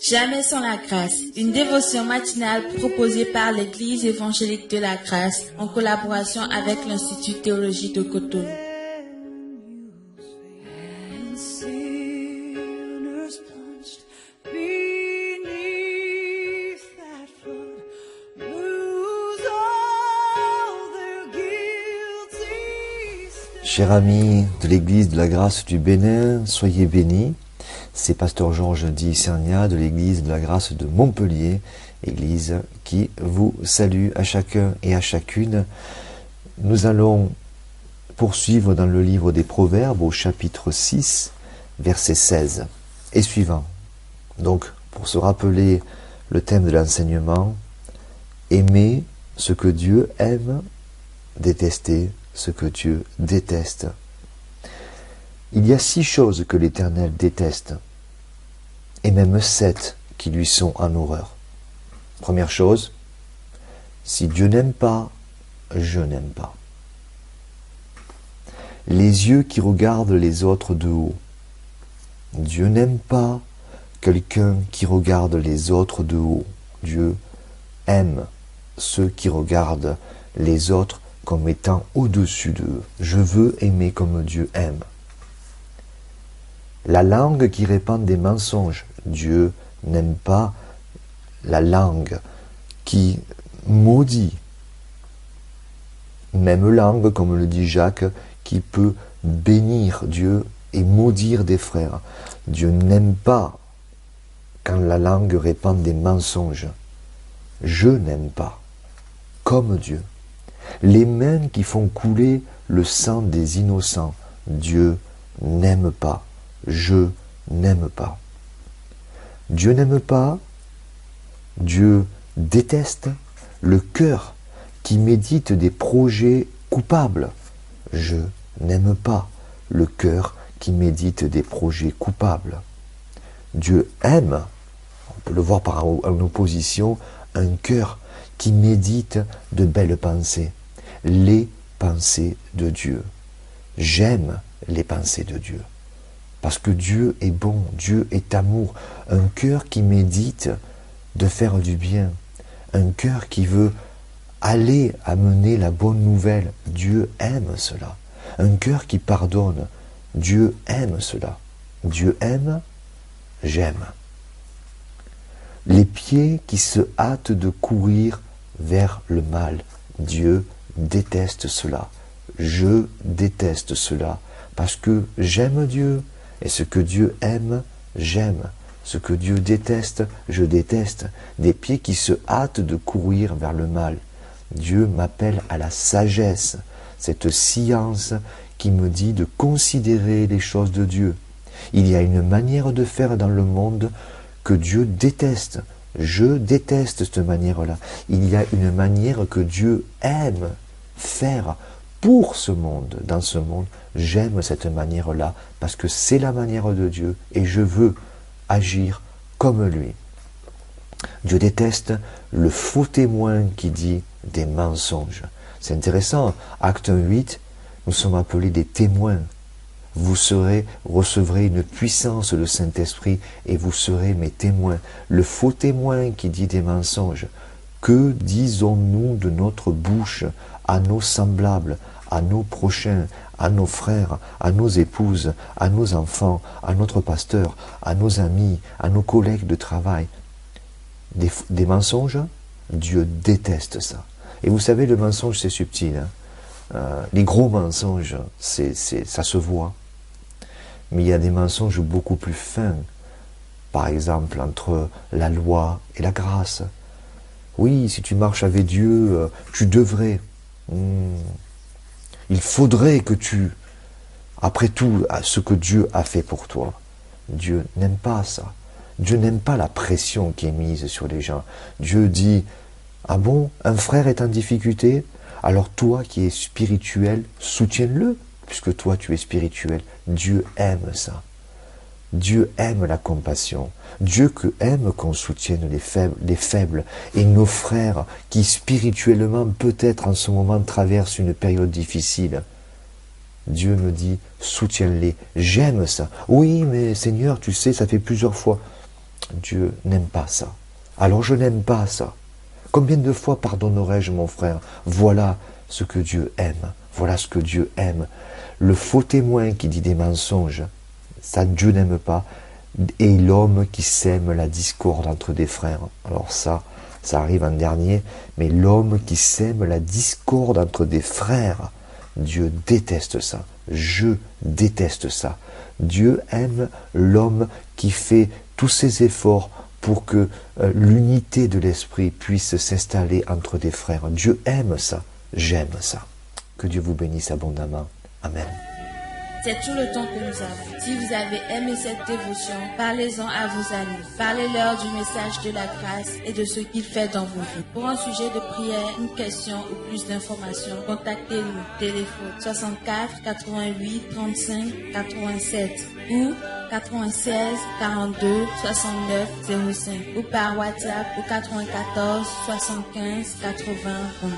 Jamais sans la grâce, une dévotion matinale proposée par l'Église évangélique de la grâce en collaboration avec l'Institut théologique de Cotonou. Chers amis de l'Église de la Grâce du Bénin, soyez bénis. C'est Pasteur Georges Di Sernia de l'Église de la Grâce de Montpellier, Église qui vous salue à chacun et à chacune. Nous allons poursuivre dans le livre des Proverbes au chapitre 6, verset 16 et suivant. Donc, pour se rappeler le thème de l'enseignement, aimer ce que Dieu aime, détester ce que Dieu déteste. Il y a 6 choses que l'Éternel déteste, et même 7 qui lui sont en horreur. Première chose, si Dieu n'aime pas, je n'aime pas. Les yeux qui regardent les autres de haut. Dieu n'aime pas quelqu'un qui regarde les autres de haut. Dieu aime ceux qui regardent les autres comme étant au-dessus d'eux. Je veux aimer comme Dieu aime. La langue qui répand des mensonges. Dieu n'aime pas la langue qui maudit. Même langue, comme le dit Jacques, qui peut bénir Dieu et maudire des frères. Dieu n'aime pas quand la langue répand des mensonges. Je n'aime pas, comme Dieu. Les mains qui font couler le sang des innocents. Dieu n'aime pas. Je n'aime pas. Dieu n'aime pas, Dieu déteste le cœur qui médite des projets coupables. Je n'aime pas le cœur qui médite des projets coupables. Dieu aime, on peut le voir en opposition, un cœur qui médite de belles pensées, les pensées de Dieu. J'aime les pensées de Dieu. Parce que Dieu est bon, Dieu est amour. Un cœur qui médite de faire du bien. Un cœur qui veut aller amener la bonne nouvelle. Dieu aime cela. Un cœur qui pardonne. Dieu aime cela. Dieu aime, j'aime. Les pieds qui se hâtent de courir vers le mal. Dieu déteste cela. Je déteste cela. Parce que j'aime Dieu. Et ce que Dieu aime, j'aime. Ce que Dieu déteste, je déteste. Des pieds qui se hâtent de courir vers le mal. Dieu m'appelle à la sagesse, cette science qui me dit de considérer les choses de Dieu. Il y a une manière de faire dans le monde que Dieu déteste. Je déteste cette manière-là. Il y a une manière que Dieu aime faire pour ce monde, dans ce monde. J'aime cette manière-là parce que c'est la manière de Dieu et je veux agir comme lui. Dieu déteste le faux témoin qui dit des mensonges. C'est intéressant, Acte 8, nous sommes appelés des témoins. Vous recevrez une puissance de Saint-Esprit et vous serez mes témoins. Le faux témoin qui dit des mensonges. Que disons-nous de notre bouche à nos semblables, à nos prochains, à nos frères, à nos épouses, à nos enfants, à notre pasteur, à nos amis, à nos collègues de travail? Des mensonges, Dieu déteste ça. Et vous savez, le mensonge, c'est subtil. Les gros mensonges, ça se voit. Mais il y a des mensonges beaucoup plus fins. Par exemple, entre la loi et la grâce. Oui, si tu marches avec Dieu, tu devrais. Il faudrait que tu, après tout, ce que Dieu a fait pour toi. Dieu n'aime pas ça. Dieu n'aime pas la pression qui est mise sur les gens. Dieu dit, ah bon, un frère est en difficulté, alors toi qui es spirituel, soutiens-le, puisque toi tu es spirituel. Dieu aime ça. Dieu aime la compassion. Dieu aime qu'on soutienne les faibles. Et nos frères qui spirituellement peut-être en ce moment traversent une période difficile. Dieu me dit, soutiens-les. J'aime ça. Oui, mais Seigneur, tu sais, ça fait plusieurs fois. Dieu n'aime pas ça. Alors je n'aime pas ça. Combien de fois pardonnerai-je mon frère? Voilà ce que Dieu aime. Voilà ce que Dieu aime. Le faux témoin qui dit des mensonges, ça Dieu n'aime pas. Et l'homme qui sème la discorde entre des frères. Alors ça arrive en dernier, mais l'homme qui sème la discorde entre des frères, Dieu déteste ça. Je déteste ça. Dieu aime l'homme qui fait tous ses efforts pour que l'unité de l'esprit puisse s'installer entre des frères. Dieu aime ça. J'aime ça. Que Dieu vous bénisse abondamment. Amen. C'est tout le temps que nous avons. Si vous avez aimé cette dévotion, parlez-en à vos amis. Parlez-leur du message de la grâce et de ce qu'il fait dans vos vies. Pour un sujet de prière, une question ou plus d'informations, contactez-nous. Téléphone 64 88 35 87 ou 96 42 69 05 ou par WhatsApp au 94 75 80 20.